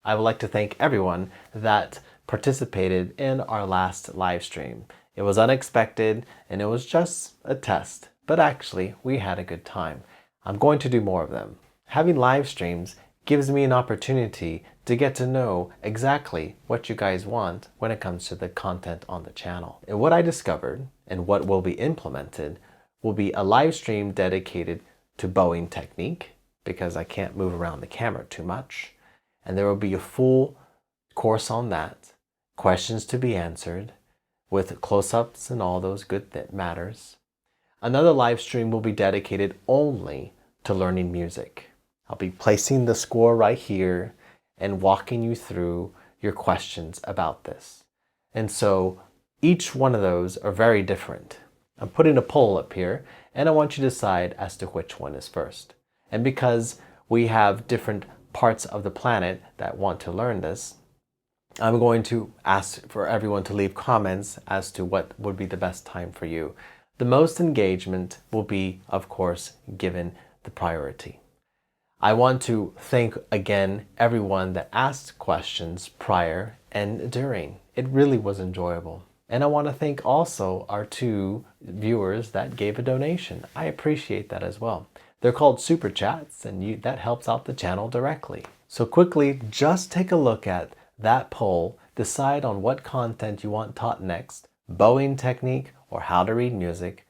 I would like to thank everyone that participated in our last live stream. It was unexpected and it was just a test, but actually we had a good time. I'm going to do more of them. Having live streams gives me an opportunity to get to know exactly what you guys want when it comes to the content on the channel. And what I discovered and what will be implemented will be a live stream dedicated to bowing technique, because I can't move around the camera too much. And there will be a full course on that, questions to be answered with close-ups and all those good matters. Another live stream will be dedicated only to learning music. I'll be placing the score right here and walking you through your questions about this. And so each one of those are very different. I'm putting a poll up here and I want you to decide as to which one is first. And because we have different parts of the planet that want to learn this, I'm going to ask for everyone to leave comments as to what would be the best time for you. The most engagement will be, of course, given the priority. I want to thank again everyone that asked questions prior and during. It really was enjoyable. And I want to thank also our 2 viewers that gave a donation. I appreciate that as well. They're called Super Chats, and that helps out the channel directly. So quickly, just take a look at that poll, decide on what content you want taught next, bowing technique or how to read music.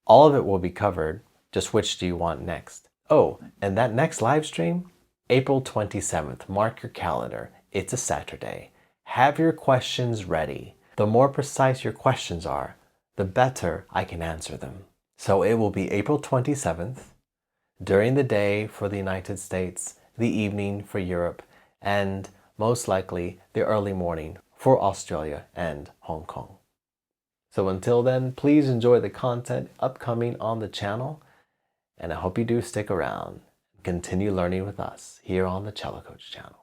All of it will be covered, just which do you want next. Oh, and that next live stream, April 27th, mark your calendar. It's a Saturday. Have your questions ready. The more precise your questions are, the better I can answer them. So it will be April 27th, during the day for the United States, the evening for Europe, and most likely the early morning for Australia and Hong Kong. So until then, please enjoy the content upcoming on the channel, and I hope you do stick around and continue learning with us here on the Cello Coach channel.